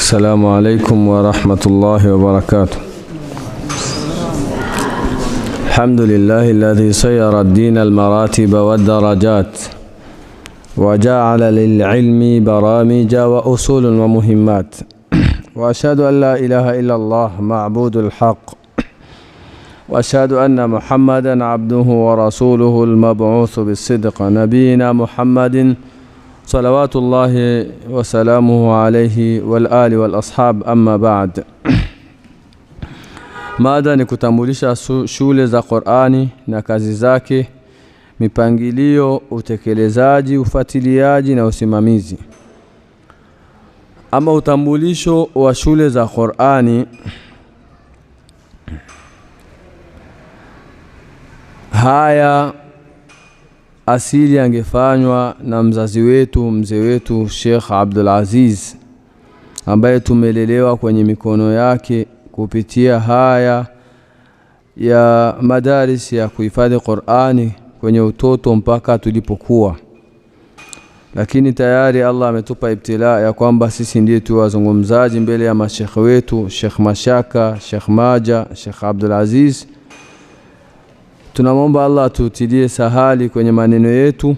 السلام عليكم ورحمة الله وبركاته. الحمد لله الذي سير الدين المراتب والدرجات وجعل للعلم برامج وأصول ومهمات، وأشهد أن لا إله إلا الله معبود الحق، وأشهد أن محمدا عبده ورسوله المبعوث بالصدق، نبينا محمد صلوات الله وسلامه عليه والآل والأصحاب. أما بعد، mada ni kutambulisha shule za Qur'ani na kazi zake, mipangilio, utekelezaji, ufuatiliaji na usimamizi. Ama utambulisho wa shule za Qur'ani, haya asili angefanywa na mzazi wetu, mzee wetu Sheikh Abdul Aziz, ambaye tumelelewa kwenye mikono yake kupitia haya ya madaris ya kuhifadhi Qur'ani kwenye utoto mpaka tulipokuwa. Lakini tayari Allah ametupa ibtila ya kwamba sisi ndiye tu wazungumzaji mbele ya mashekhe wetu, Sheikh Mashaka, Sheikh Maja, Sheikh Abdul Aziz. Tunamwomba Allah tutilie sahali kwenye maneno yetu.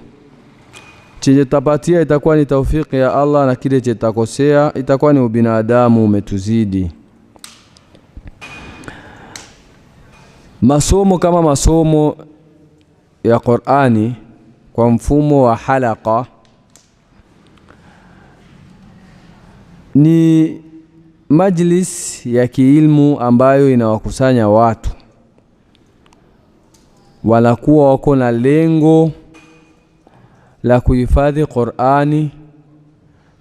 Chenye tapatia itakuwa ni taufiki ya Allah, na kile chenye takosea itakuwa ni ubinadamu umetuzidi. Masomo kama masomo ya Qur'ani kwa mfumo wa halaka ni majlis ya kiilmu ambayo inawakusanya watu, wanakuwa wako na lengo la kuhifadhi Qur'ani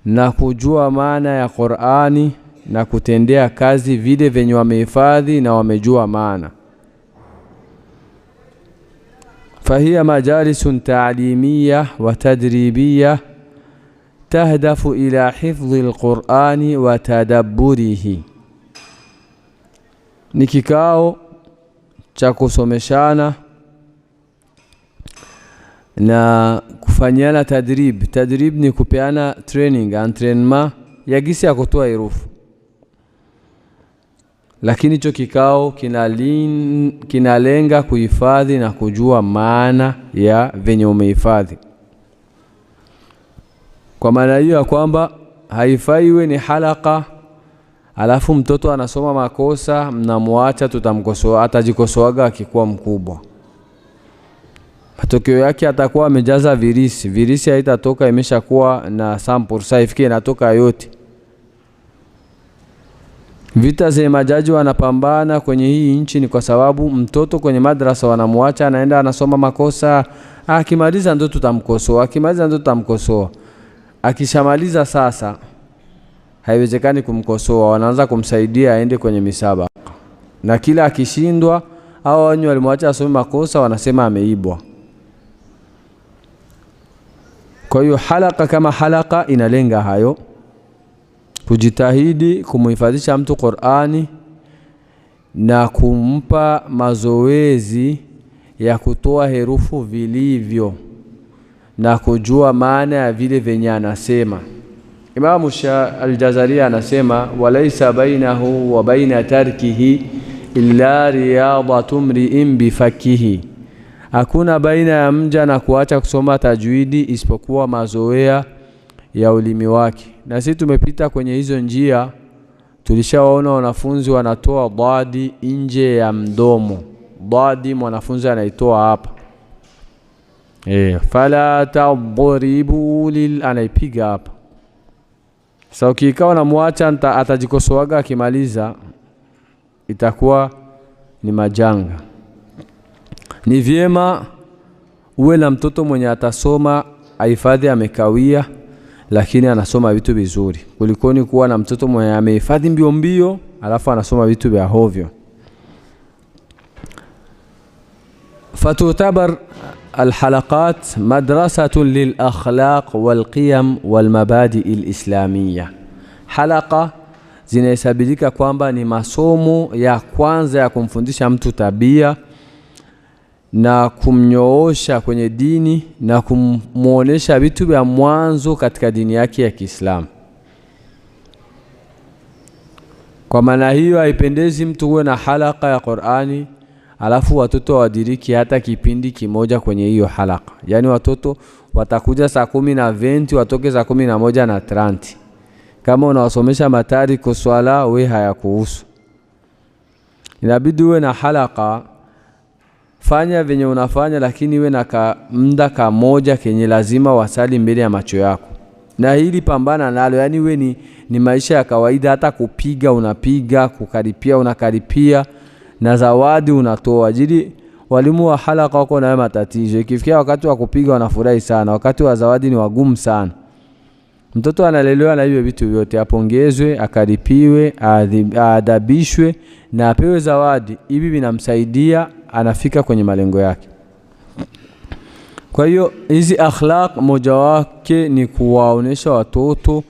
na kujua maana ya Qur'ani na kutendea kazi vile venye wamehifadhi na wamejua maana. فهي مجالس تعليمية وتدريبية تهدف إلى حفظ القرآن وتدبره. ni kikao cha kusomeshana na kufanyana tadrib. Tadrib ni kupeana training, entraînement ya gisi ya kutoa herufi. Lakini hicho kikao kinalenga kuhifadhi na kujua maana ya venye umehifadhi. Kwa maana hiyo ya kwamba haifaiwe ni halaka alafu mtoto anasoma makosa mnamwacha, tutamkosoa, atajikosoaga akikuwa mkubwa. Matokeo yake atakuwa amejaza virisi. Virisi haitatoka imeshakuwa na sample saifiki inatoka yote. Vita za majaji wanapambana kwenye hii nchi ni kwa sababu mtoto kwenye madrasa wanamwacha anaenda anasoma makosa, akimaliza ndo tutamkosoa, akimaliza ndo tutamkosoa. Akishamaliza sasa haiwezekani kumkosoa, wanaanza kumsaidia aende kwenye misabaka. Na kila akishindwa hao wenye walimwacha asome makosa wanasema ameibwa. Kwa hiyo halaka kama halaka inalenga hayo, kujitahidi kumuhifadhisha mtu Qur'ani na kumpa mazoezi ya kutoa herufu vilivyo na kujua maana ya vile venye anasema. Imam Al-Jazari anasema walaysa bainahu wa baina tarkihi illa riyadatu mri'in bifakihi. Hakuna baina ya mja na kuacha kusoma tajwidi isipokuwa mazoea ya ulimi wake. Na sisi tumepita kwenye hizo njia, tulishawaona wanafunzi wanatoa dadi nje ya mdomo. Dadi mwanafunzi anaitoa hapa. Fala tadribu anaipiga hapa. Sasa ukikao na muacha atajikosoaga akimaliza, itakuwa ni majanga. Ni vyema uwe na mtoto mwenye atasoma ahifadhi amekawia lakini anasoma vitu vizuri, kulikoni kuwa na mtoto mwenye amehifadhi mbio mbio alafu anasoma vitu vya hovyo. فتعتبر الحلقات مدرسة للأخلاق والقيم والمبادئ الإسلامية. حلقة zinahesabika kwamba ni masomo ya kwanza ya kumfundisha mtu tabia na kumnyoosha kwenye dini na kumuonesha vitu vya mwanzo katika dini yake ya Kiislamu. Kwa maana hiyo haipendezi mtu uwe na halaka ya Qur'ani alafu watoto wadiriki hata kipindi kimoja kwenye hiyo halaka. Yani watoto watakuja saa 10:20 watoke saa 11:30. Kama unawasomesha matari kwa swala we hayakuhusu. Inabidi uwe na halaka, fanya venye unafanya, lakini uwe na muda kamoja kenye lazima wasali mbele ya macho yako. Na hili pambana nalo, yani we ni maisha ya kawaida, hata kupiga unapiga, kukaripia unakaripia, na zawadi unatoa. Jili walimu wa halaka wako na matatizo. Ikifikia wakati wa kupiga wanafurahi sana, wakati wa zawadi ni wagumu sana. Mtoto analelewa na hivyo vitu vyote, apongezwe, akaripiwe, adabishwe na apewe zawadi. Hivi vinamsaidia anafika kwenye malengo yake. Kwa hiyo hizi akhlaq moja wake ni kuwaonesha watoto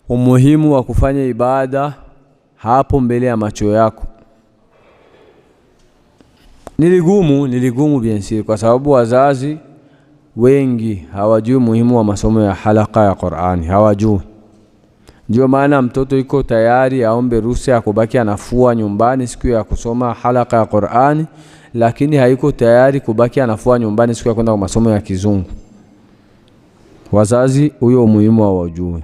umuhimu wa kufanya ibada hapo mbele ya macho yako. Niligumu biensiri kwa sababu wazazi wengi hawajui muhimu wa masomo ya halaka ya Qur'ani, hawajui. Ndio maana mtoto yuko tayari aombe ruhusa ya kubaki anafua nyumbani siku ya kusoma halaka ya Qur'ani, lakini hayuko tayari kubaki anafua nyumbani siku ya kwenda kwa masomo ya kizungu. Wazazi huyo umuhimu hawajui.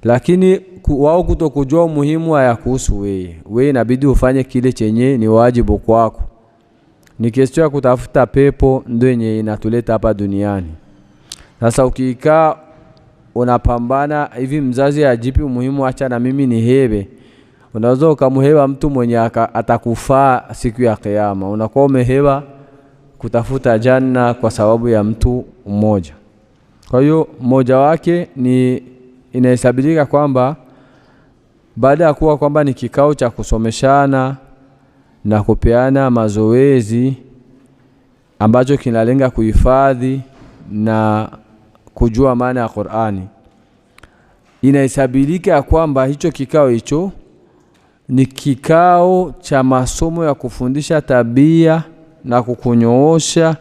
Lakini wao kutokujua umuhimu ya kuhusu wewe inabidi ufanye kile chenye ni wajibu kwako. Ni kiasi ya kutafuta pepo ndio yenye inatuleta hapa duniani. Sasa ukikaa unapambana hivi, mzazi ajipi umuhimu, acha na mimi ni hebe, unaweza ukamheba mtu mwenye atakufaa siku ya kiyama. Unakuwa umeheba kutafuta janna kwa sababu ya mtu mmoja. Kwa hiyo mmoja wake ni inahesabika kwamba baada ya kuwa kwamba ni kikao cha kusomeshana na kupeana mazoezi ambacho kinalenga kuhifadhi na kujua maana ya Qur'ani, inahesabika kwamba hicho kikao hicho ni kikao cha masomo ya kufundisha tabia na kukunyoosha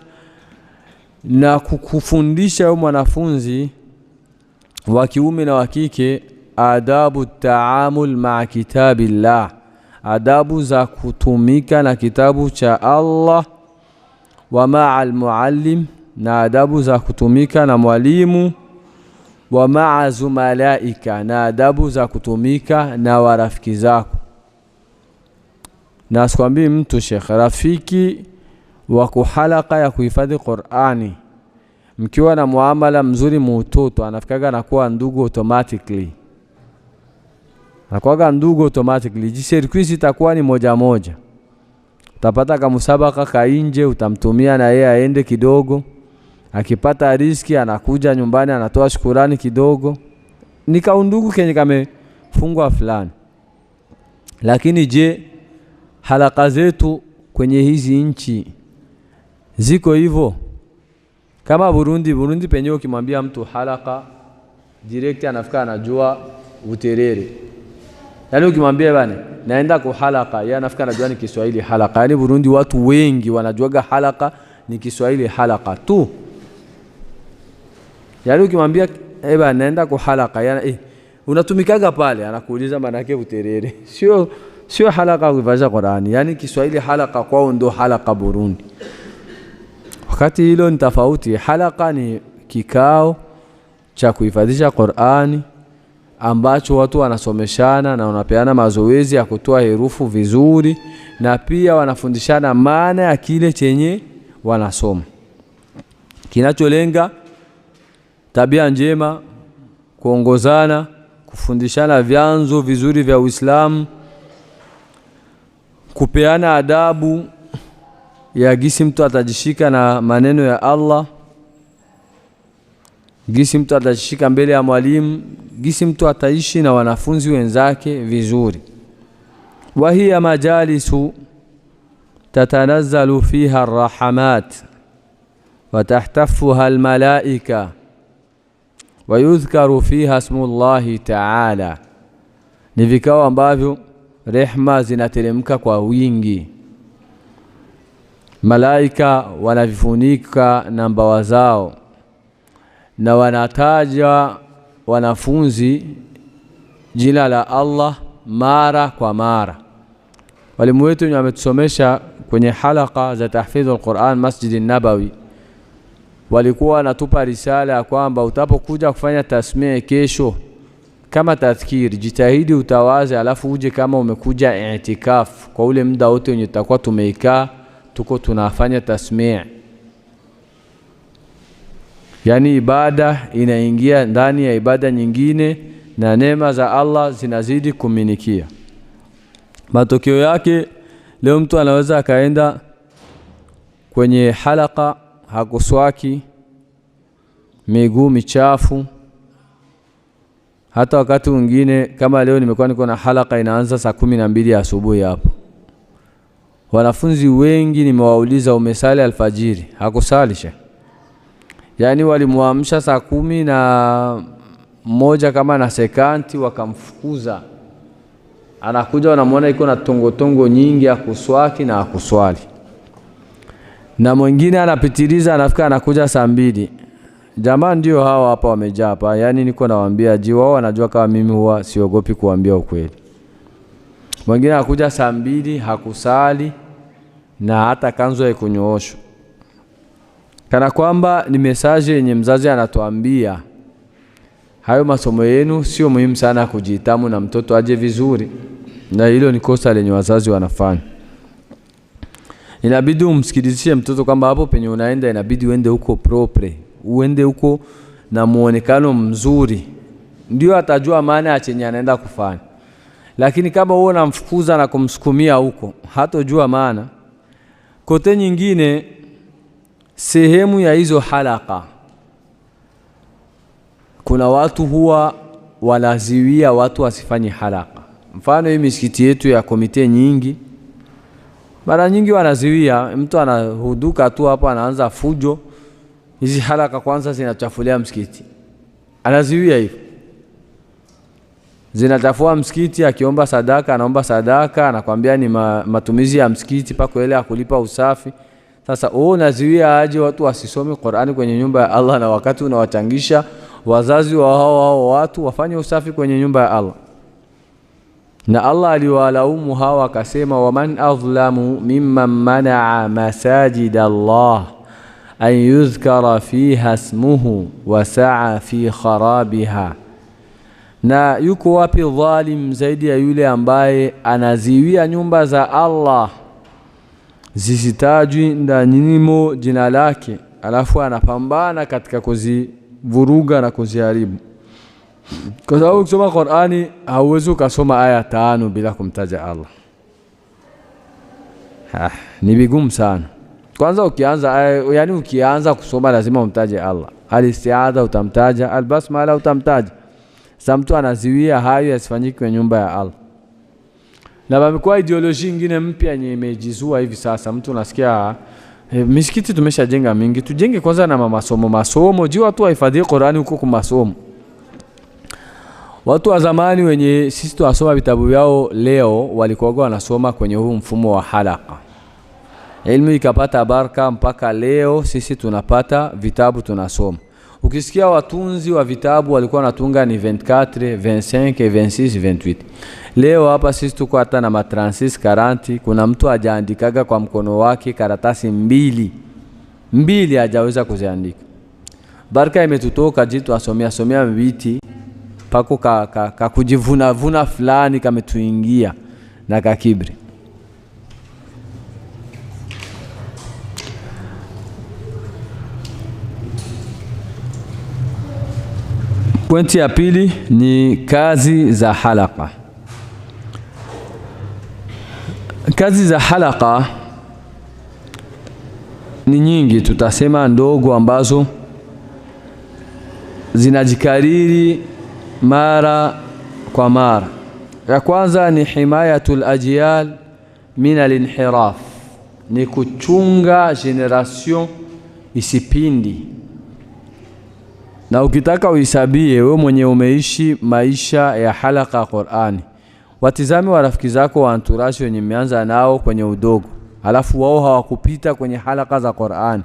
na kukufundisha wewe mwanafunzi wa kiume na wa kike adabu taamul ma kitabillah, adabu za kutumika na kitabu cha Allah, wa ma'al muallim, na adabu za kutumika na mwalimu, wa ma'a zumalaika, na adabu za kutumika na warafiki zako. Na sikwambii mtu Sheikh, rafiki wa kuhalaka ya kuhifadhi Qur'ani, mkiwa na muamala mzuri mtoto anafikaga na kuwa ndugu automatically. Anakuwa ndugu automatically. Jisirkwisi itakuwa ni moja moja. Utapata kama musabaka kainje, utamtumia na yeye aende kidogo. Akipata riziki anakuja nyumbani anatoa shukrani kidogo. Ni kaundugu kenye kamefungwa fulani. Lakini je, halaka zetu kwenye hizi nchi ziko hivyo? Kama Burundi penye ukimwambia mtu halaka direct anafika anajua uterere. Yaani ukimwambia bana naenda kwa halaka, yeye anafika anajua ni Kiswahili halaka. Yaani Burundi watu wengi wanajuaga halaka ni Kiswahili halaka tu. Yaani ukimwambia bana naenda kwa halaka, yani unatumikaga pale, anakuuliza maana yake uterere. Sio halaka kuvaza Qur'ani. Yaani Kiswahili halaka kwao ndo halaka Burundi. Wakati hilo ni tofauti. Halaka ni kikao cha kuhifadhisha Qur'ani ambacho watu wanasomeshana na wanapeana mazoezi ya kutoa herufu vizuri, na pia wanafundishana maana ya kile chenye wanasoma, kinacholenga tabia njema, kuongozana, kufundishana vyanzo vizuri vya Uislamu, kupeana adabu ya gisi mtu atajishika na maneno ya Allah, gisi mtu atajishika mbele ya mwalimu, gisi mtu ataishi na wanafunzi wenzake vizuri. Wa hiya majalisu tatanazzalu fiha arrahamat wa tahtafuha almalaika wa yudhkaru fiha ismullahi ta'ala, ni vikao ambavyo rehma zinateremka kwa wingi, malaika wanavifunika na mbawa zao, na wanataja wanafunzi jina la Allah mara kwa mara. Walimu wetu wametusomesha kwenye halaka za tahfidhul Qur'an Masjid Nabawi, walikuwa wanatupa risala ya kwamba utapokuja kufanya tasmii kesho kama tadhkiri, jitahidi utawaze, alafu uje kama umekuja i'tikaf kwa ule muda wote wenye tutakuwa tumeikaa tuko tunafanya tasmii. Yani ibada inaingia ndani ya ibada nyingine na neema za Allah zinazidi kuminikia. Matokeo yake leo mtu anaweza akaenda kwenye halaka hakuswaki, miguu michafu. Hata wakati mwingine kama leo nimekuwa niko na halaka inaanza saa 12 asubuhi hapo. Wanafunzi wengi nimewauliza umesali alfajiri? Hakusalisha. Yani walimuamsha saa 11 kama na sekanti wakamfukuza. Anakuja wanamuona iko na tongo nyingi ya kuswaki na akuswali. Na mwingine anapitiliza anafika anakuja saa 2. Jamaa ndio hawa hapa wamejaa hapa. Yani niko nawaambia wao wanajua kama mimi huwa siogopi kuambia ukweli. Mwingine anakuja saa 2 hakusali na hata kanzu haikunyoosha. Kana kwamba ni message yenye mzazi anatuambia hayo masomo yenu sio muhimu sana kujitamu na mtoto aje vizuri. Na hilo ni kosa lenye wazazi wanafanya. Inabidi umsikilizishe mtoto kwamba hapo penye unaenda inabidi uende huko propre, uende huko na muonekano mzuri, ndio atajua maana ya chenye anaenda kufanya. Lakini kama wewe unamfukuza na kumsukumia huko, hatojua maana. Kote nyingine sehemu ya hizo halaka kuna watu huwa walaziwia watu wasifanye halaka. Mfano hii misikiti yetu ya komite nyingi, mara nyingi wanaziwia, mtu anahuduka tu hapa anaanza fujo, hizi halaka kwanza zinachafulia msikiti. Anaziwia hivi. Zinachafua msikiti, akiomba sadaka anaomba sadaka, anakuambia ni matumizi ya msikiti pako ile ya kulipa usafi. Sasa unaziwia aje watu wasisome Qur'ani kwenye nyumba ya Allah, na wakati unawachangisha wazazi wa hao watu wafanye usafi kwenye nyumba ya Allah. Na Allah aliwalaumu hawa akasema, waman adhlamu mimman mana'a masajid Allah an yuzkara fiha ismuhu wa sa'a fi kharabiha. Na yuko wapi dhalim zaidi ya yule ambaye anaziwia nyumba za Allah zisitajwi ndanimo jina lake, alafu anapambana katika kuzivuruga na kuziharibu. Kwa sababu kusoma Qur'ani hauwezi kusoma aya 5 bila kumtaja Allah. Ni vigumu sana. Kwanza ukianza kusoma lazima umtaje Allah. Al-isti'adha utamtaja, al-basmala utamtaja. Sasa mtu anaziwia hayo yasifanyike kwenye nyumba ya Allah. Na bamekuwa ideology nyingine mpya yenye imejizua hivi sasa. Mtu unasikia misikiti tumeshajenga mingi, tujenge kwanza na masomo. Jua watu wahifadhi Qur'ani huko kwa masomo. Watu wa zamani wenye sisi tuwasoma vitabu vyao leo walikuwa wanasoma kwenye huu mfumo wa halaka. Elimu ikapata baraka mpaka leo sisi tunapata vitabu tunasoma. Ukisikia watunzi wa vitabu walikuwa wanatunga ni 24, 25, 26, 28. Leo hapa sisi tuko hata na 36, 40. Kuna mtu hajaandikaga kwa mkono wake karatasi mbili hajaweza kuziandika. Baraka imetutoka jitu asomea viti pako kujivuna fulani kametuingia na kakibri. Pointi ya pili ni kazi za halaka. Kazi za halaka ni nyingi, tutasema ndogo ambazo zinajikariri mara kwa mara. Ya kwanza ni himayatul ajyal min al-inhiraf, ni kuchunga generation isipindi. Na ukitaka uhisabie wewe mwenye umeishi maisha ya halaka Qur'ani, watizame warafiki zako wa entourage wenye mmeanza nao kwenye udogo, alafu wao hawakupita kwenye halaka za Qur'ani.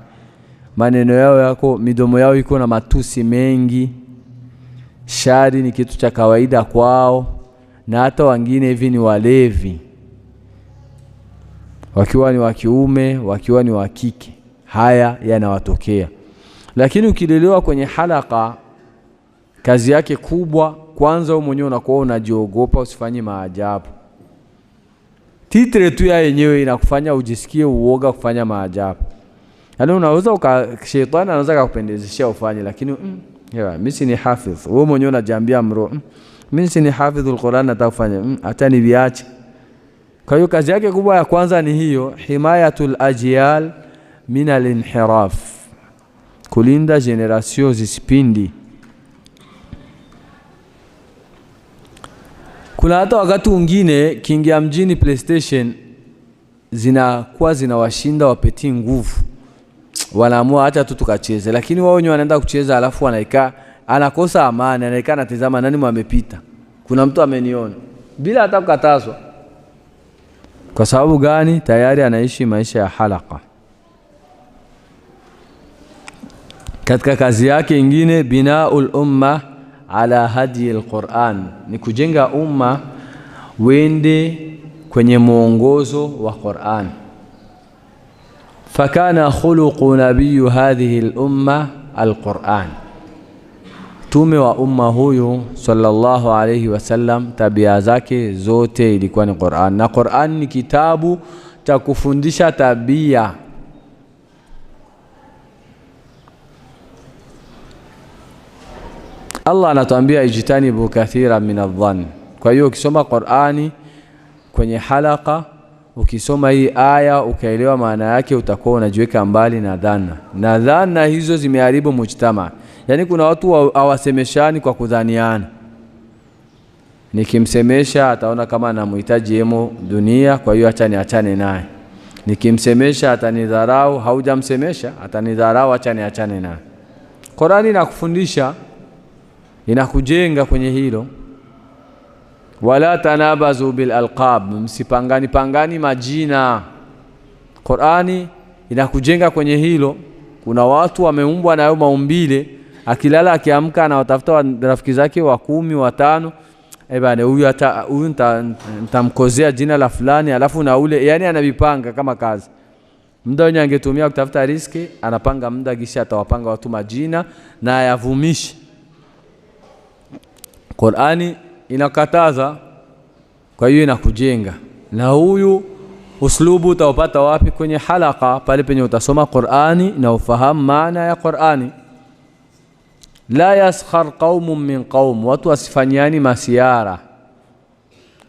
Maneno yao midomo yao iko na matusi mengi, shari ni kitu cha kawaida kwao, na hata wengine hivi ni walevi, wakiwa ni wa kiume, wakiwa ni wa kike. Haya yanawatokea. Lakini ukilelewa kwenye halaka, kazi yake kubwa, kwanza wewe mwenyewe unakuwa unajiogopa usifanye maajabu. Titre tu ya yenyewe inakufanya ujisikie uoga kufanya maajabu. Yaani unaweza shetani anaweza kukupendezesha ufanye, lakini mimi si ni hafidh. Wewe mwenyewe unajiambia mimi si ni hafidhul Qur'an, natafanya hata niviache. Kwa hiyo kazi yake kubwa ya kwanza ni hiyo, himayatul ajyal min al-inhiraf, kulinda generation zisipindi. Kuna hata wakati mwingine kiingia mjini PlayStation zinakuwa zinawashinda wapeti nguvu, wanaamua acha tu tukacheze, lakini wao wenyewe wanaenda kucheza alafu wanaikaa, anakosa amani, anaikaa anatazama nani mwamepita, kuna mtu ameniona, bila hata kukatazwa. Kwa sababu gani? Tayari anaishi maisha ya halaka. Katika kazi yake nyingine, binaul umma ala hadi al-Qur'an, ni kujenga umma wende kwenye muongozo wa Qur'an. Fakana khuluqu nabiyyu hadhihi al-umma al-Qur'an, tume wa umma huyu sallallahu alayhi wasallam, tabia zake zote ilikuwa ni Qur'an. Na Qur'an ni kitabu cha kufundisha tabia. Allah anatuambia ijtanibu kathira min adh-dhann. Kwa hiyo ukisoma Qur'ani kwenye halaka, ukisoma hii aya ukaelewa maana yake, utakuwa unajiweka mbali na dhana. Na dhana hizo zimeharibu mujtama. Yaani kuna watu hawasemeshani kwa kudhaniana. Nikimsemesha ataona kama anamhitaji yemo dunia, kwa hiyo acha niachane naye. Nikimsemesha atanidharau, haujamsemesha atanidharau, acha niachane naye. Qur'ani inakufundisha, inakujenga kwenye hilo. Wala tanabazu bil alqab, msipangani majina. Qur'ani inakujenga kwenye hilo. Kuna watu wameumbwa na hayo maumbile, akilala akiamka anawatafuta rafiki zake wa 10 wa 5, bwana huyu nitamkozea jina la fulani, alafu na ule, yani anavipanga kama kazi. Muda wenye angetumia kutafuta riziki, anapanga muda kisha atawapanga watu majina na ayavumishi. Qur'ani inakataza, kwa hiyo inakujenga. Na huyu uslubu utaupata wapi? Kwenye halaka, pale penye utasoma Qur'ani na ufahamu maana ya Qur'ani. La yaskhar qaumun min qaum, watu wasifanyani masiara.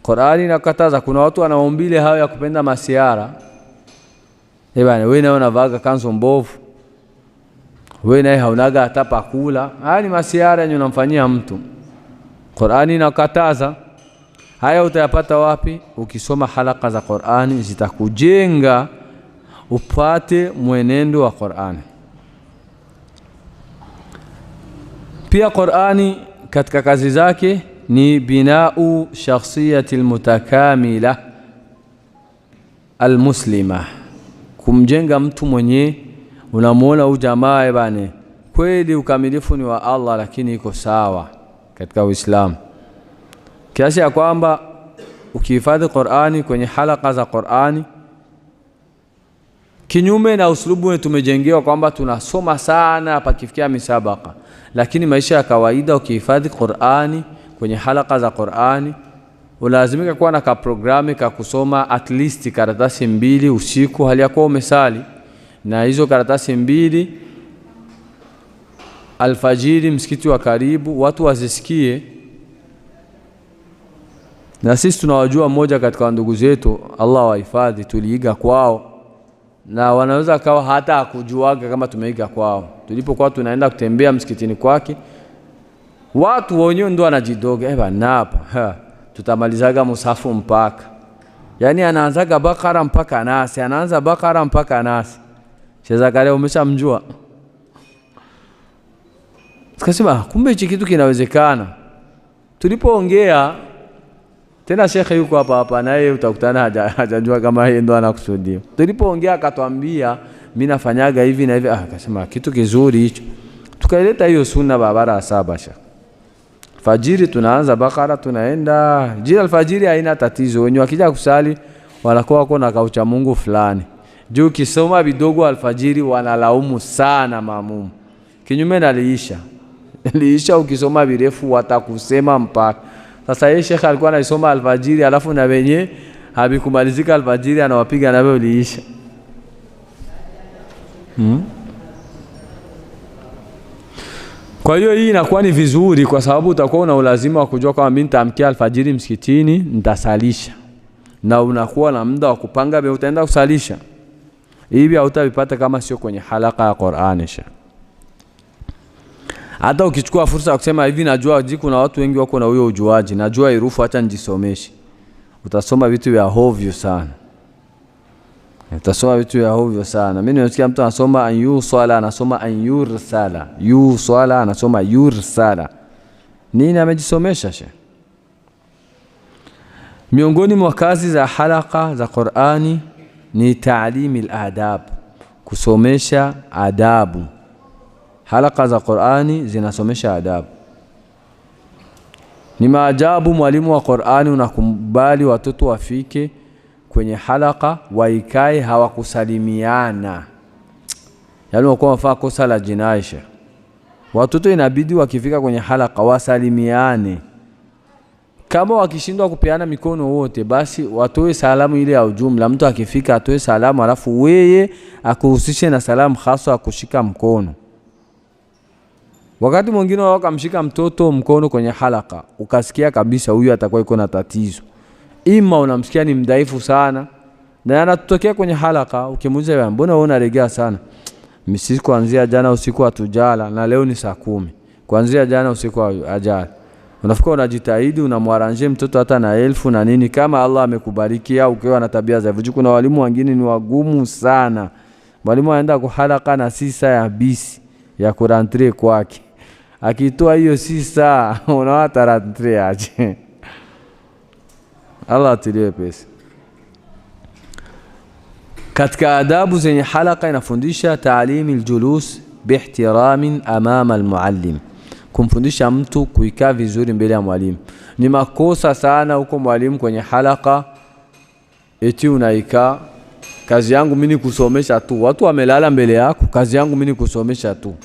Qur'ani inakataza. Kuna watu wanaumbile hao ya kupenda masiara. Bwana wewe naona vaga kanzo mbovu, wewe naye haunaga hata pakula. Haya ni masiara yenye unamfanyia mtu. Qur'ani inakataza. Haya utayapata wapi? Ukisoma halaka za Qur'ani, zitakujenga upate mwenendo wa Qur'ani. Pia Qur'ani katika kazi zake ni binau shakhsiyati almutakamila almuslima, kumjenga mtu mwenye unamuona huyu jamaa bane kweli ukamilifu ni wa Allah, lakini iko sawa katika Uislamu, kiasi ya kwamba ukihifadhi Qur'ani kwenye halaka za Qur'ani, kinyume na uslubu tumejengewa kwamba tunasoma sana pakifikia misabaka, lakini maisha ya kawaida ukihifadhi Qur'ani kwenye halaka za Qur'ani, ulazimika kuwa na programu ka kusoma at least karatasi 2 usiku hali yako umesali, na hizo karatasi 2 alfajiri msikiti wa karibu watu wazisikie. Na sisi tunawajua mmoja katika ndugu zetu, Allah wahifadhi, tuliiga kwao na wanaweza kawa hata hakujuaga kama tumeiga kwao. Tulipokuwa tunaenda kutembea msikitini kwake, watu wenyewe ndio wanajidoga, bwana hapa tutamalizaga musafu mpaka, yani anaanzaga Bakara mpaka Nasi, anaanza Bakara mpaka Nasi. Sheikh Zakaria umeshamjua? Tukasema kumbe hichi kitu kinawezekana. Tulipoongea tena, Sheikh yuko hapa naye utakutana hajajua kama yeye ndo anakusudia. Tulipoongea akatwambia mimi nafanyaga hivi na hivi, akasema kitu kizuri hicho. Tukaileta hiyo sunna barabara 7 Sheikh. Fajiri tunaanza Bakara tunaenda. Jira alfajiri haina tatizo. Wenye wakija kusali wanakuwa wako na kaucha Mungu fulani. Juu kisoma vidogo alfajiri wanalaumu sana mamumu. Kinyume na liisha ukisoma virefu watakusema mpaka. Sasa yeye Sheikh alikuwa anasoma alfajiri alafu na wenye habikumalizika alfajiri anawapiga na wewe liisha. Kwa hiyo hii inakuwa ni vizuri kwa sababu utakuwa una ulazima wa kujua kama mimi nitaamkia alfajiri msikitini nitasalisha. Na unakuwa na muda wa kupanga vile utaenda kusalisha. Hivi hautavipata kama sio kwenye halaka ya Qur'ani. Hata ukichukua fursa ya kusema hivi najua kuna watu wengi wako na huyo ujuaji, najua herufi acha nijisomeshe. Utasoma vitu vya hovyo sana. Utasoma vitu vya hovyo sana. Mimi nimesikia mtu anasoma an yusala anasoma an yursala. Yusala anasoma yursala. Nini amejisomesha she? Miongoni mwa kazi za halaka za Qur'ani ni ta'limi al-adab. Kusomesha adabu. Halaka za Qur'ani zinasomesha adabu. Ni maajabu mwalimu wa Qur'ani unakubali watoto wafike kwenye halaka waikae hawakusalimiana. Yaani wako wafaa kosa la jinaisha. Watoto inabidi wakifika kwenye halaka wasalimiane. Kama wakishindwa kupeana mikono wote basi watoe salamu ile ya ujumla. Mtu akifika atoe salamu alafu weye akuhusishe na salamu hasa kushika mkono. Wakati mwingine wakamshika mtoto mkono kwenye halaka, ukasikia kabisa huyu atakuwa yuko na tatizo. Ima unamsikia ni mdhaifu sana, na anatokea kwenye halaka, ukimuuliza mbona wewe unaregea sana? Mimi kuanzia jana usiku hatujala na leo ni saa 10. Kuanzia jana usiku ajala. Unafika unajitahidi unamwaranje mtoto hata na 1000 na nini kama Allah amekubariki au ukiwa na tabia za hivyo. Kuna walimu wengine ni wagumu sana. Mwalimu anaenda kwa halaka na sisa ya bisi ya kurantre kwake. Akitoa hiyo sisa unawata rantre aje. Allah atilie pesa. Katika adabu zenye halaka inafundisha ta'limi aljulus biihtiramin amama almuallim. Kumfundisha mtu kuikaa vizuri mbele ya mwalimu. Ni makosa sana huko mwalimu kwenye halaka eti unaikaa kazi yangu mimi kusomesha tu. Watu wamelala mbele yako, kazi yangu mimi kusomesha tu.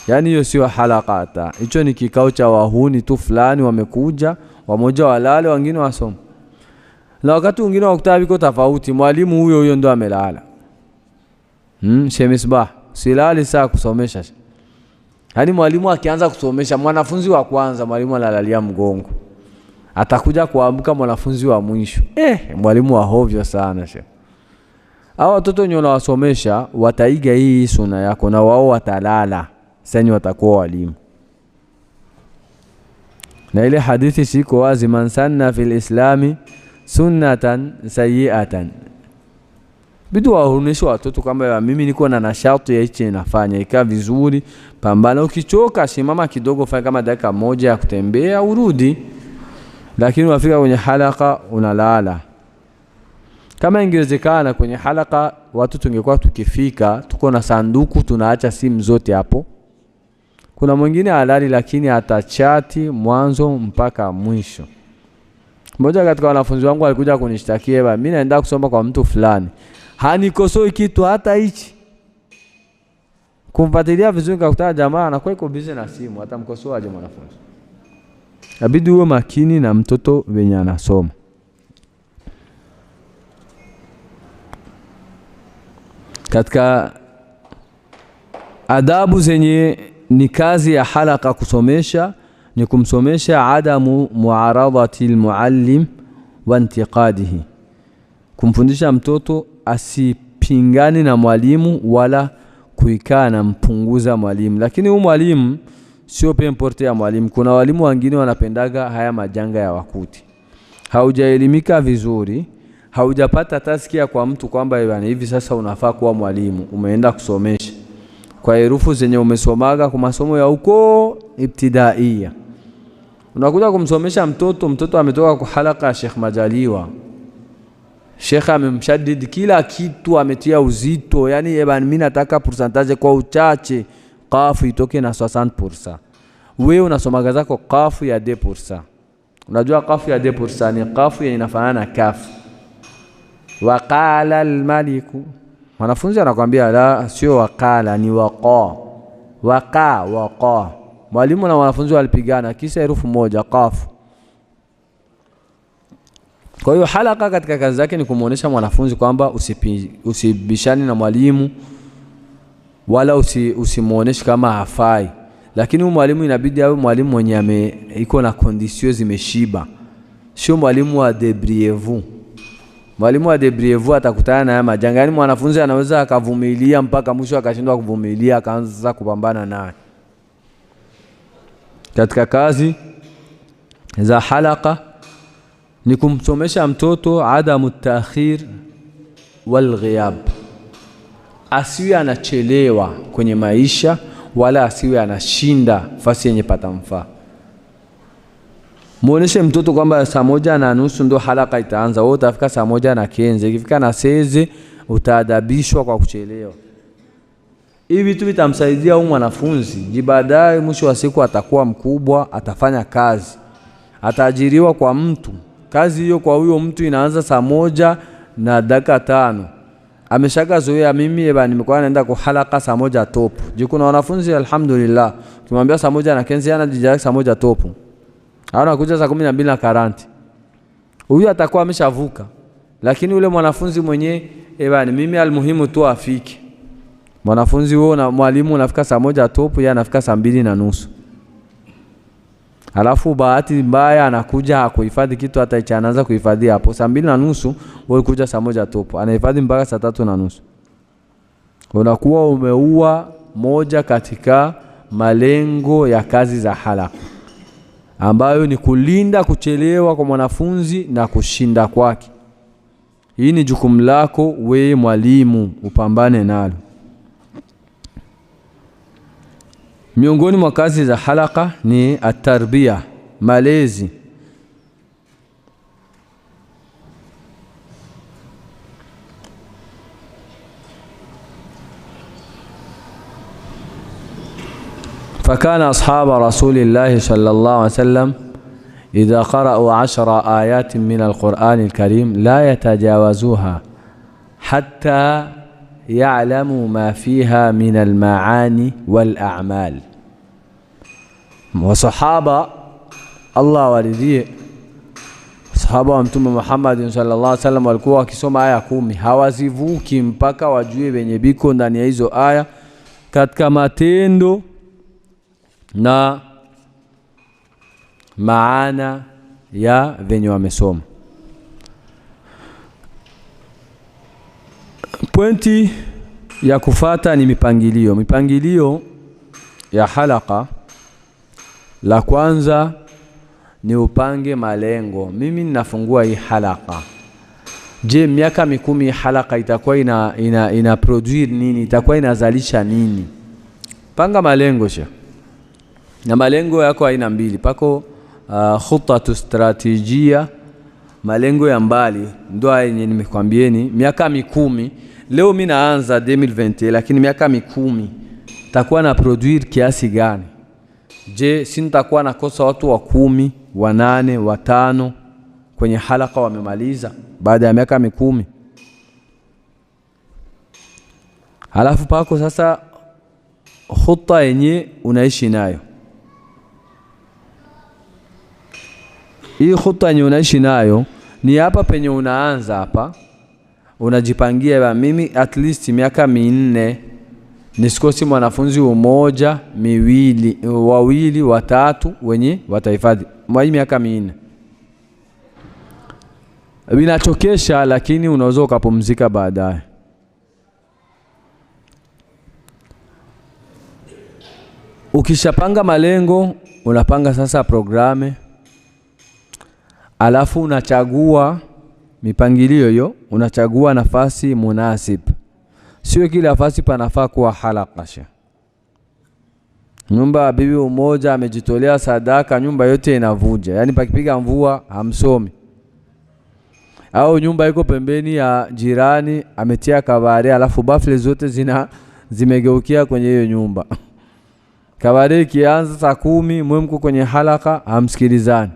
Yaani hiyo sio halaka hata. Hicho ni kikao cha wahuni tu fulani wamekuja, wamoja walale wengine wasome. Na wakati wengine wakutana biko tofauti, mwalimu huyo ndo amelala. Shemisbah, silali saa kusomesha. Yaani mwalimu akianza kusomesha mwanafunzi wa kwanza mwalimu analalia mgongo. Atakuja kuamka mwanafunzi wa mwisho. Mwalimu wa hovyo sana she. Hao watoto wenye unawasomesha wataiga hii sunna yako na wao watalala. Sasa watakuwa walimu. Na ile hadithi siko wazi, man sanna fil islami sunnatan sayi'atan. Bidu waoneshe watoto kama mimi niko na nashati ya hichi nafanya ikaa vizuri, pambana, ukichoka simama kidogo, fanya kama dakika moja ya kutembea urudi. Lakini wafika kwenye halaka unalala. Kama ingewezekana kwenye halaka watu tungekuwa tukifika tuko na sanduku tunaacha simu zote hapo. Kuna mwingine halali lakini atachati mwanzo mpaka mwisho. Mmoja katika wanafunzi wangu alikuja kunishtakia, mimi naenda kusoma kwa mtu fulani, hanikosoi kitu hata hichi. Kumfuatilia vizuri kakutana jamaa anakuwa iko busy na simu, hata mkosoa aje mwanafunzi. Inabidi uwe makini na mtoto wenye anasoma. Katika adabu zenye ni kazi ya halaka kusomesha ni kumsomesha adamu muaradati almuallim wa intiqadihi. Kumfundisha mtoto asipingane na mwalimu wala kuikaa na mpunguza mwalimu. Lakini huyu mwalimu sio pemporte ya mwalimu. Kuna walimu wengine wanapendaga haya majanga ya wakuti. Haujaelimika vizuri, haujapata taskia kwa mtu kwamba hivi sasa unafaa kuwa mwalimu, umeenda kusomesha kwa herufi zenye umesomaga kwa masomo ya huko ibtidaia. Unakuja kumsomesha mtoto ametoka kwa halaka ya Sheikh Majaliwa. Sheikh amemshaddid kila kitu, ametia uzito. Yaani mimi nataka percentage kwa uchache, qafu itoke na 60%. wewe unasomaga zako kafu ya 2%. Unajua kafu ya 2% ni kafu yenye inafanana na kafu. Waqala al-maliku. Mwanafunzi anakuambia la, sio waqala, ni waqa. Waqa. Mwalimu na wanafunzi walipigana kisa herufi moja, kafu. Kwa hiyo halaka katika kazi zake ni kumuonesha mwanafunzi kwamba usibishani na mwalimu wala usimuoneshe kama hafai. Lakini mwalimu inabidi awe mwalimu mwenye iko na conditions zimeshiba. Sio mwalimu wa debriez-vous. Mwalimu wa debriez-vous atakutana na majanga. Yaani mwanafunzi anaweza akavumilia mpaka mwisho akashindwa kuvumilia akaanza kupambana naye. Katika kazi za halaka ni kumsomesha mtoto adamu ta'khir wal ghiyab. Asiwe anachelewa kwenye maisha wala asiwe anashinda fasi yenye patamfaa. Muoneshe mtoto kwamba saa 1:30 ndo halaka itaanza. Wewe utafika saa 1:15. Ikifika na 6 utaadabishwa kwa kuchelewa. Hivi vitu vitamsaidia huyu mwanafunzi. Baadaye mwisho wa siku atakuwa mkubwa, atafanya kazi. Ataajiriwa kwa mtu. Kazi hiyo kwa huyo mtu inaanza saa 1:05. Ameshaka zoea mimi nimekuwa naenda kwa halaka saa 1 top. Kuna wanafunzi alhamdulillah kimwambia saa 1:15 anajijia saa 1 top. Anakuja saa 12:40. Huyu atakuwa ameshavuka. Lakini ule mwanafunzi mwenye mimi almuhimu tu afike. Mwanafunzi wao na mwalimu anafika saa 1 top, yeye anafika saa 2:30. Alafu bahati mbaya anakuja hakuhifadhi kitu hata anaanza kuhifadhi hapo saa 2:30, wewe kuja saa 1 top. Anahifadhi mpaka saa 3:30. Unakuwa umeua moja katika malengo ya kazi za halaka, ambayo ni kulinda kuchelewa kwa mwanafunzi na kushinda kwake. Hii ni jukumu lako wewe mwalimu, upambane nalo. Miongoni mwa kazi za halaka ni at-tarbiyah, malezi. فكان أصحاب رسول الله صلى الله عليه وسلم إذا قرأوا 10 آيات من القرآن الكريم لا يتجاوزوها حتى يعلموا ما فيها من المعاني والأعمال. وصحابة الله waridhie sahaba wa Mtume Muhammad sallallahu alaihi wasallam walikuwa wakisoma aya 10 hawazivuki mpaka wajue wenye biko ndani ya hizo aya katika matendo na maana ya venye wamesoma. Pointi ya kufata ni mipangilio. Mipangilio ya halaka, la kwanza ni upange malengo. Mimi ninafungua hii halaka. Je, miaka 10 halaka itakuwa ina produce nini? Itakuwa inazalisha nini? Panga malengo sha. Na malengo yako aina mbili. Pako khutatu strategia, malengo ya mbali. Ndio yenye nimekwambieni miaka 10. Leo mimi naanza 2020, lakini miaka 10 takuwa na produire kiasi gani? Je, si nitakuwa nakosa watu wa 10, wa 8, wa 5 kwenye halaka wamemaliza baada ya miaka 10? Halafu pako sasa khutta yenye unaishi nayo. Hii khutta yenye unaishi nayo ni hapa penye unaanza hapa. Unajipangia mimi at least miaka 4 nisikosi mwanafunzi mmoja, 2, 2, 3 wenye watahifadhi. Mwa miaka 4. Vinachokesha, lakini unaweza kupumzika baadaye. Ukishapanga malengo, unapanga sasa programe. Alafu unachagua mipangilio hiyo, unachagua nafasi munasib. Sio kila nafasi panafaa kuwa halaka. Nyumba bibi mmoja amejitolea sadaka, nyumba yote inavuja. Yaani pakipiga mvua hamsomi. Au nyumba iko pembeni ya jirani ametia kabare, alafu bafle zote zimegeukia kwenye hiyo nyumba. Kabare kianza saa 10 mko kwenye halaka hamsikilizani.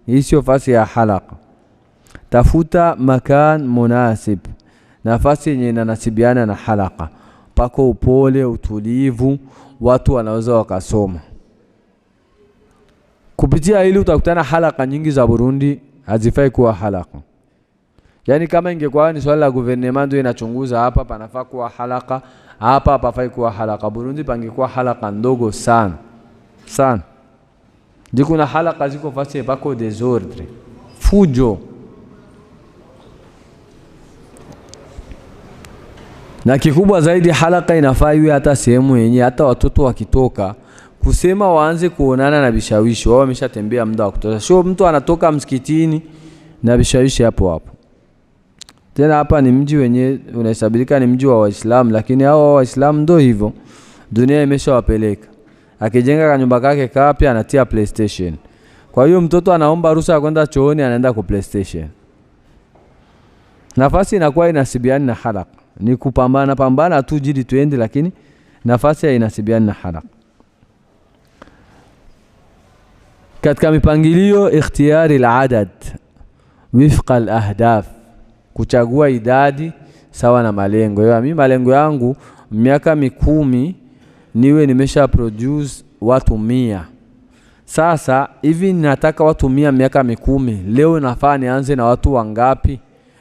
Hii sio nafasi ya halaka. Tafuta makan munasib, nafasi yenye inanasibiana na halaka, pako upole, utulivu, watu wanaweza wakasoma. Kupitia hili utakutana halaka nyingi za Burundi hazifai kuwa halaka. Yani kama ingekuwa ni swala la gouvernement ndio inachunguza hapa panafaa kuwa halaka, hapa hapafai kuwa halaka, Burundi pangekuwa halaka ndogo sana sana. Kuna halaka ziko fasi pako desordre, fujo. Na kikubwa zaidi halaka inafaa iwe hata sehemu yenye hata watoto wakitoka kusema waanze kuonana na bishawishi, wao wameshatembea muda wa kutosha. Sio mtu anatoka msikitini na bishawishi hapo hapo. Tena hapa ni mji wenye unahesabika ni mji wa Waislamu, lakini hao Waislamu ndio hivyo. Dunia imeshawapeleka. Akijenga kanyumba kake kapya anatia PlayStation. Kwa hiyo mtoto anaomba ruhusa kwenda chooni anaenda ku PlayStation. Nafasi inakuwa inasibiana na halaka. Ni kupambana tu jili tuende, lakini nafasi inasibiana na halaka. Katika mipangilio ikhtiyari al-adad wifqa al-ahdaf, kuchagua idadi sawa na malengo. Mimi malengo yangu miaka 10 niwe nimesha produce watu 100. Sasa hivi nataka watu 100 miaka 10. Leo nafaa nianze na watu wangapi?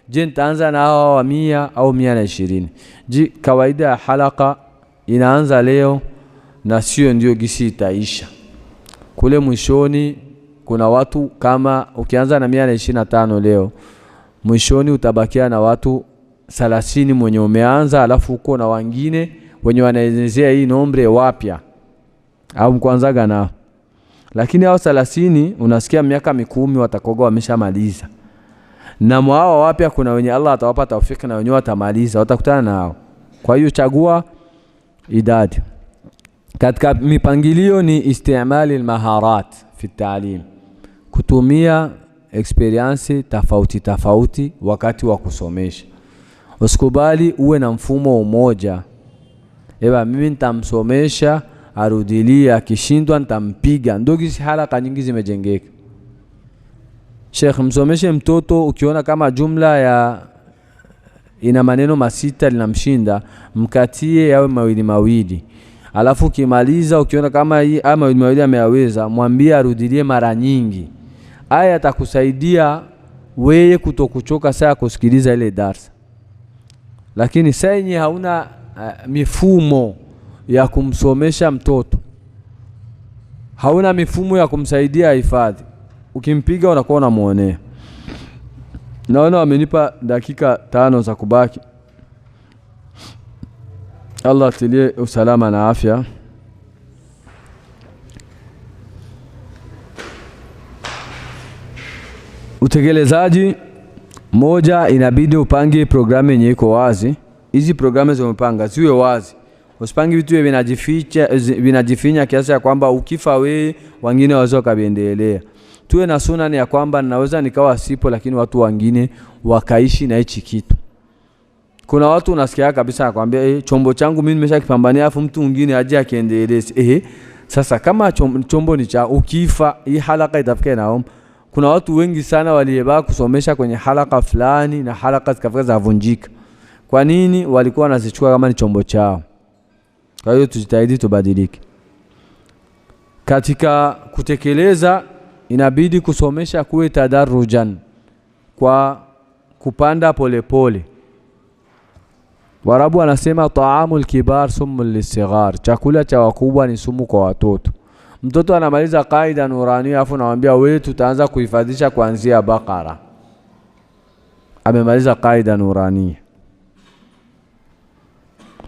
Je, nitaanza na hao wa 100 au 120? Kawaida ya halaka inaanza leo na sio ndio gisi itaisha. Kule mwishoni kuna watu, kama ukianza na 125 leo, mwishoni utabakia na watu 30 mwenye umeanza, alafu uko na wengine wenye wanaenezea hii nombre wapya au mkwanzaga na. Lakini hao 30 unasikia miaka 10 watakoga wameshamaliza. Na mwao wapya kuna wenye Allah atawapa taufiki na wenye watamaliza, watakutana nao. Kwa hiyo chagua idadi. Katika mipangilio ni istimali al-maharat fi ta'lim, kutumia experience tofauti wakati wa kusomesha. Usikubali uwe na mfumo mmoja. Mimi nitamsomesha arudilia, akishindwa nitampiga. Ndio hizi halaka nyingi zimejengeka. Sheikh, msomeshe mtoto, ukiona kama jumla ya ina maneno 6 linamshinda, mkatie yawe mawili. Alafu kimaliza ukiona kama hii ama mawili ameyaweza, mwambie arudilie mara nyingi. Aya atakusaidia wewe kutokuchoka saa kusikiliza ile darasa. Lakini saa yenye hauna mifumo ya kumsomesha mtoto, hauna mifumo ya kumsaidia hifadhi, ukimpiga unakuwa unamuonea. Naona wamenipa dakika 5 za kubaki. Allah atilie usalama na afya. Utekelezaji moja, inabidi upange programu yenye iko wazi. Hizi programu zimepanga ziwe wazi. Usipange vitu vinajificha kiasi ya kwamba ukifa wewe wengine waweza kabiendelea. Tuwe na sunani ya kwamba naweza nikawa sipo lakini watu wengine wakaishi na hichi kitu. Kuna watu unasikia kabisa akwambia chombo changu mimi nimeshakipambania, afu mtu mwingine aje akiendeleze. Sasa kama chombo ni cha ukifa, hii halaka itafika naom. Kuna watu wengi sana walieba kusomesha kwenye halaka fulani na halaka zikafika zavunjika. Kwa nini? Walikuwa wanazichukua kama ni chombo chao. Kwa hiyo tujitahidi tubadilike. Katika kutekeleza inabidi kusomesha kuwe tadarrujan, kwa kupanda polepole. Warabu wanasema taamul kibar sumul lisighar, chakula cha wakubwa ni sumu kwa watoto. Mtoto anamaliza kaida nurani afu naambia wewe tutaanza kuhifadhisha kuanzia Bakara. Amemaliza kaida nurani.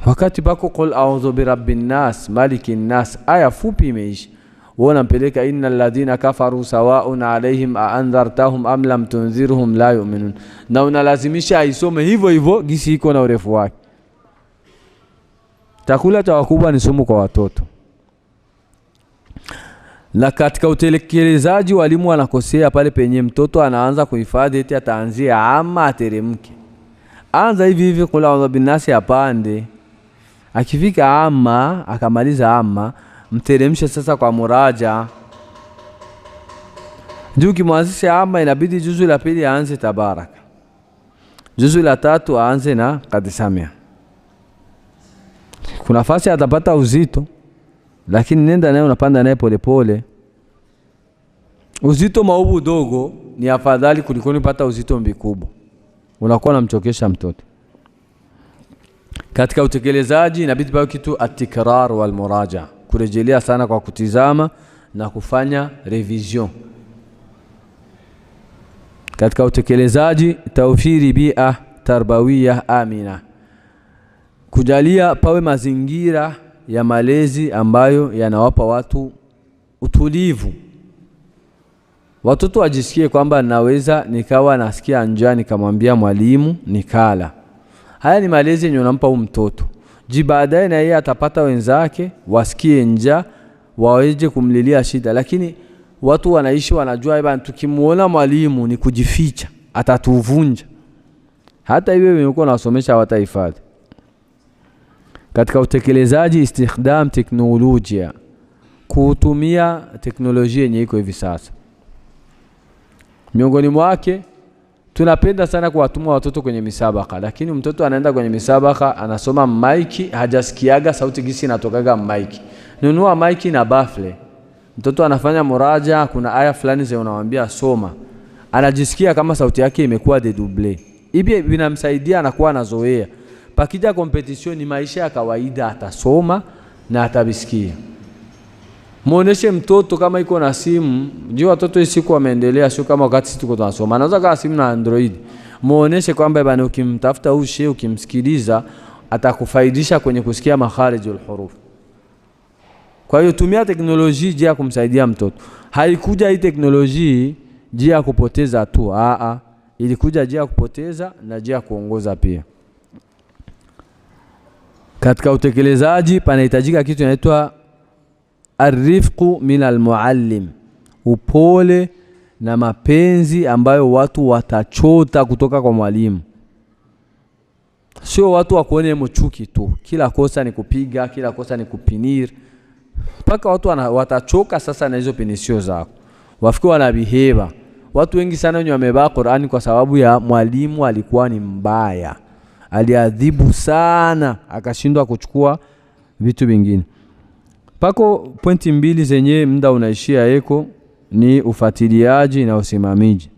Wakati bako qul a'udhu birabbin nas malikin nas, aya fupi imeisha. Wanampeleka innal ladina kafaru sawa'un alayhim a anzartahum am lam tunzirhum la yu'minun. Na unalazimisha aisome hivyo gisi iko na urefu wake. Chakula cha wakubwa ni sumu kwa watoto. Na katika utekelezaji walimu wanakosea pale penye mtoto anaanza kuhifadhi eti ataanzia ama ateremke. Anza hivi kula a'udhu bin nas apande. Akifika ama akamaliza ama, mteremshe sasa kwa muraja. Ndio kimwanzisha ama inabidi juzu la pili aanze tabaraka, juzu la tatu aanze na qad samia. Kuna nafasi atapata uzito, lakini nenda naye unapanda naye polepole. Uzito maubu dogo ni afadhali kuliko nipata uzito mkubwa, unakuwa unamchokesha mtoto. Katika utekelezaji inabidi pawe kitu atikrar wal muraja, kurejelea sana kwa kutizama na kufanya revision. Katika utekelezaji tawfiri bi'a tarbawiyya amina, kujalia pawe mazingira ya malezi ambayo yanawapa watu utulivu. Watoto wajisikie kwamba naweza nikawa nasikia njaa nikamwambia mwalimu nikala. Haya ni malezi yenye unampa mtoto. Baadaye na yeye atapata wenzake wasikie njaa waweje kumlilia shida, lakini watu wanaishi wanajua bwana tukimuona mwalimu ni kujificha atatuvunja. Hata hivyo wimekuwa nasomesha watahifadhi. Katika utekelezaji istikhdam teknolojia, kutumia teknolojia yenye iko hivi sasa. Miongoni mwake tunapenda sana kuwatuma watoto kwenye misabaka, lakini mtoto anaenda kwenye misabaka anasoma maiki hajasikiaga sauti gisi inatokaga maiki. Nunua maiki na bafle. Mtoto anafanya muraja, kuna aya fulani zile unamwambia soma, anajisikia kama sauti yake imekuwa dedouble. Hivi vinamsaidia anakuwa anazoea. Pakija competition ni maisha ya kawaida, atasoma na atabisikia. Muoneshe mtoto kama iko na simu, jua watoto siku wameendelea, sio kama wakati sisi tuko tunasoma. Anaweza kuwa simu na Android. Muoneshe kwamba bwana ukimtafuta huyu shehe ukimsikiliza atakufaidisha kwenye kusikia makharijul huruf. Kwa hiyo tumia teknolojia njia ya kumsaidia mtoto. Haikuja hii teknolojia njia ya kupoteza tu, ilikuja njia ya kupoteza na njia ya kuongoza pia. Katika utekelezaji panahitajika kitu inaitwa arifqu min almuallim, upole na mapenzi ambayo watu watachota kutoka kwa mwalimu. Sio watu wakuone mchuki tu, kila kosa ni kupiga, kila kosa ni kupinir. Paka watu watachoka sasa na hizo pinisio zako, wafiki wanabiheva. Watu wengi sana wenye wamebaa Qur'ani kwa sababu ya mwalimu alikuwa ni mbaya, aliadhibu sana akashindwa kuchukua vitu vingine. Pako pointi mbili zenye muda unaishia eko ni ufuatiliaji na usimamizi.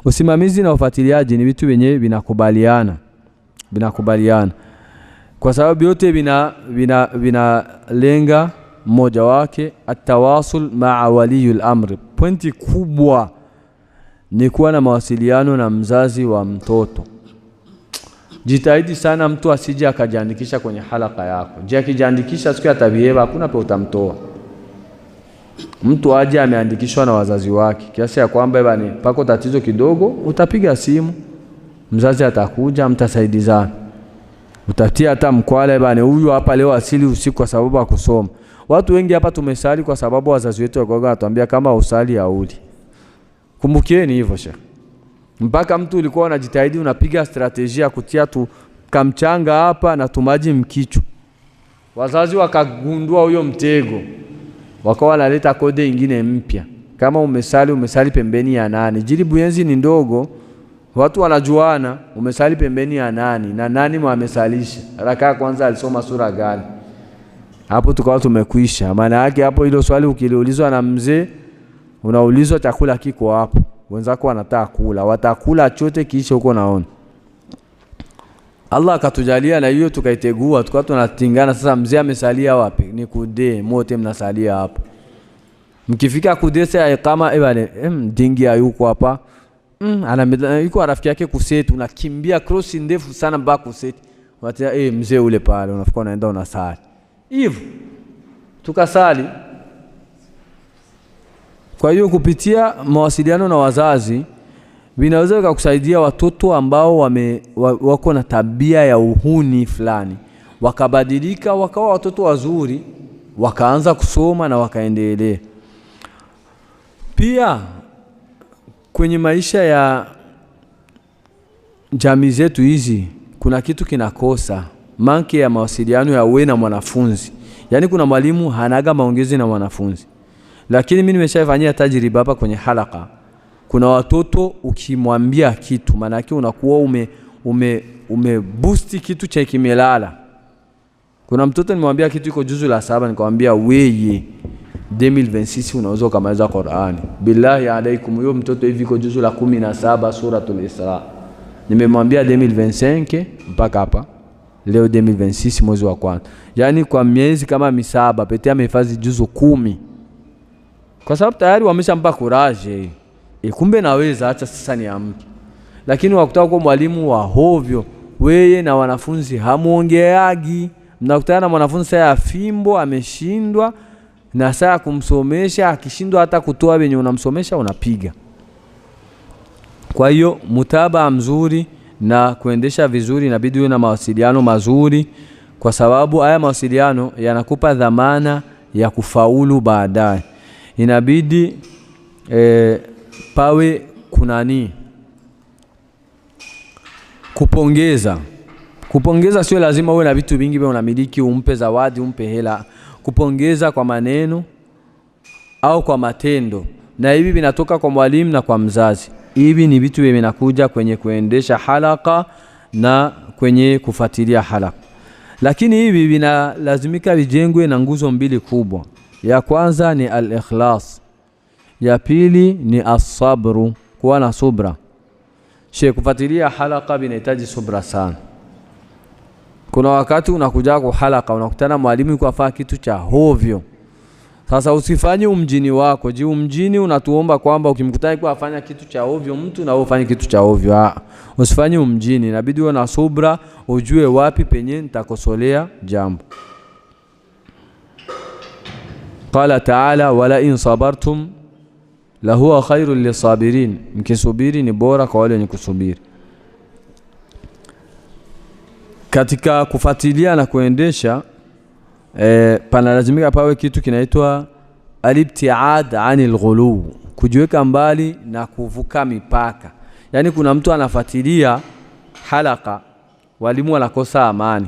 Usimamizi na ufuatiliaji ni vitu vyenye vinakubaliana. Kwa sababu yote vina lenga mmoja wake atawasul ma'a waliyul amri. Pointi kubwa ni kuwa na mawasiliano na mzazi wa mtoto. Jitahidi sana mtu asije akajiandikisha kwenye halaka yako. Je, akijiandikisha siku ya tabiheba hakuna pe utamtoa. Mtu aje ameandikishwa na wazazi wake, kiasi ya kwamba bani pako tatizo kidogo, utapiga simu, mzazi atakuja, mtasaidizana. Utatia hata mkwale bani huyu hapa leo asili usiku kwa sababu ya kusoma. Watu wengi hapa tumesali kwa sababu wazazi wetu wakaga atuambia kama usali hauli. Kumbukeni hivyo sheikh. Mpaka mtu ulikuwa unajitahidi unapiga strategia kutia tu kamchanga hapa na tumaji mkichu. Wazazi wakagundua huyo mtego, wakawa wanaleta kode nyingine mpya. Kama umesali pembeni ya nani, jiribu yenzi ni ndogo, watu wanajuana umesali pembeni ya nani na nani mwamesalisha, raka kwanza alisoma sura gani. Hapo tukawa tumekwisha. Maana yake hapo hilo swali ukiliulizwa na mzee, unaulizwa chakula kiko hapo, wenzako wanataka kula, watakula chote kisha huko naona. Allah akatujalia na hiyo tukaitegua, tukawa tunatingana sasa mzee amesalia wapi? Ni kude, mote mnasalia hapo. Mkifika kudesa kama ebale, dingi hayuko hapa. Yuko rafiki yake kuseti, unakimbia cross ndefu sana mpaka kuseti. Watia mzee ule pale, unafika unaenda unasali. Hivyo tukasali. Kwa hiyo kupitia mawasiliano na wazazi vinaweza kukusaidia watoto ambao wako na tabia ya uhuni fulani, wakabadilika wakawa watoto wazuri, wakaanza kusoma na wakaendelea. Pia kwenye maisha ya jamii zetu hizi kuna kitu kinakosa, manke ya mawasiliano ya wewe na mwanafunzi. Yani kuna mwalimu hanaga maongezi na wanafunzi. Lakini mimi nimeshafanyia tajriba hapa kwenye halaka. Kuna watoto ukimwambia kitu maana yake unakuwa ume boost kitu cha kimelala. Kuna mtoto nimwambia kitu iko juzu la 7 nikamwambia wewe 2026 unaweza kumaliza Qur'ani. Billahi alaikum, huyo mtoto hivi iko juzu la 17 suratul Isra. Nimemwambia 2025 mpaka hapa. Leo 2026 mwezi wa kwanza. Yani kwa miezi kama 7 pete amehifadhi juzu 10. Kwa sababu tayari wameshampa courage. Kumbe naweza acha sasa niamke. Lakini wakutaka kwa mwalimu wa hovyo, wewe na wanafunzi hamuongeagi. Mnakutana na mwanafunzi saa fimbo ameshindwa na saa kumsomesha, akishindwa hata kutoa wenye unamsomesha unapiga. Kwa hiyo mutaba mzuri na kuendesha vizuri inabidi uwe na mawasiliano mazuri, kwa sababu haya mawasiliano yanakupa dhamana ya kufaulu baadaye. Inabidi pawe kunani kupongeza. Kupongeza sio lazima uwe na vitu vingi vya unamiliki, umpe zawadi, umpe hela. Kupongeza kwa maneno au kwa matendo, na hivi vinatoka kwa mwalimu na kwa mzazi. Hivi ni vitu vinakuja kwenye kuendesha halaka na kwenye kufuatilia halaka. Lakini hivi vinalazimika vijengwe na nguzo mbili kubwa. Ya kwanza ni al-ikhlas. Ya pili ni as-sabru, kuwa na subra. Kufuatilia halaka vinahitaji subra sana. Kuna wakati unakuja kwa halaka unakutana mwalimu yuko afanya kitu cha hovyo. Sasa usifanye umjini wako. Umjini unatuomba kwamba ukimkutana kwa afanya kitu cha hovyo mtu na wewe ufanye kitu cha hovyo. Usifanye umjini, inabidi uwe na subra, ujue wapi penye nitakosolea jambo. Qala ta'ala wala in sabartum la huwa khairul lisabirin. Mkisubiri ni bora kwa wale wenye kusubiri. Katika kufuatilia na kuendesha panalazimika pawe kitu kinaitwa al-ibtiad anil ghulu, kujiweka mbali na kuvuka mipaka. Yani kuna mtu anafuatilia halaka walimu wanakosa amani,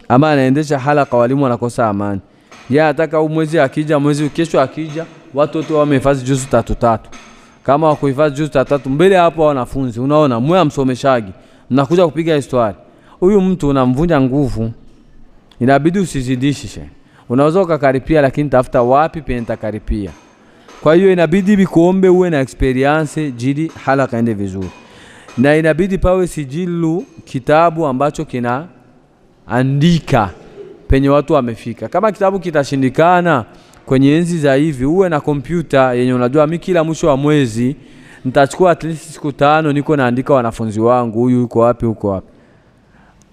ama anaendesha halaka walimu wanakosa amani. Yeye anataka mwezi akija, mwezi kesho akija watu wote wamehifadhi juzu 3. Kama wakuhifadhi juzu 3 mbele hapo wanafunzi, unaona mwe msomeshaji mnakuja kupiga historia, huyu mtu unamvunja nguvu. Inabidi usizidishe. Unaweza kukaripia lakini tafuta wapi penye nitakaripia. Kwa hiyo inabidi bikuombe uwe na experience jili halaka ende vizuri. Na inabidi pawe sijilu, kitabu ambacho kina andika penye watu wamefika. Kama kitabu kitashindikana kwenye enzi za hivi, uwe na kompyuta yenye unajua mimi kila mwisho wa mwezi nitachukua at least siku 5 niko naandika wanafunzi wangu, huyu yuko wapi huko wapi.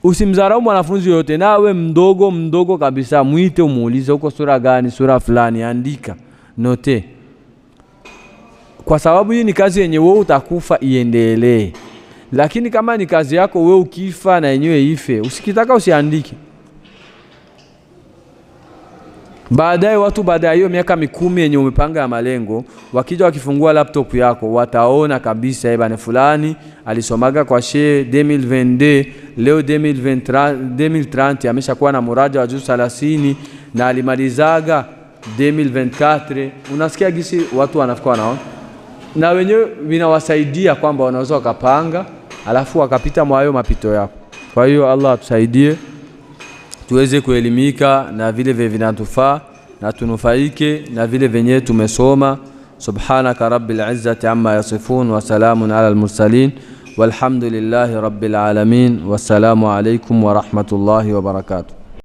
Usimdharau mwanafunzi yote, nawe mdogo kabisa muite umuulize uko sura gani, sura fulani, andika note. Kwa sababu hii ni kazi yenye wewe utakufa iendelee. Lakini kama ni kazi yako wewe ukifa na yenyewe ife, usikitaka usiandike. Baadaye watu baada ya hiyo miaka 10 yenye umepanga ya malengo, wakija wakifungua laptop yako wataona kabisa bana fulani alisomaga kwa Sheikh 2022, leo 2030 ameshakuwa na muraja wa juz 30 na alimalizaga 2024. Unasikia gisi watu wanafika wanaona, na wenyewe vinawasaidia kwamba wanaweza wakapanga alafu wakapita mwayo mapito yako. Kwa hiyo Allah atusaidie tuweze kuelimika na vile vinatufaa na tunufaike na vile venye tumesoma. Subhanaka rabbil izzati amma yasifun wa salamun ala al-mursalin walhamdulillahi rabbil alamin. Wassalamu alaykum wa rahmatullahi wa barakatuh.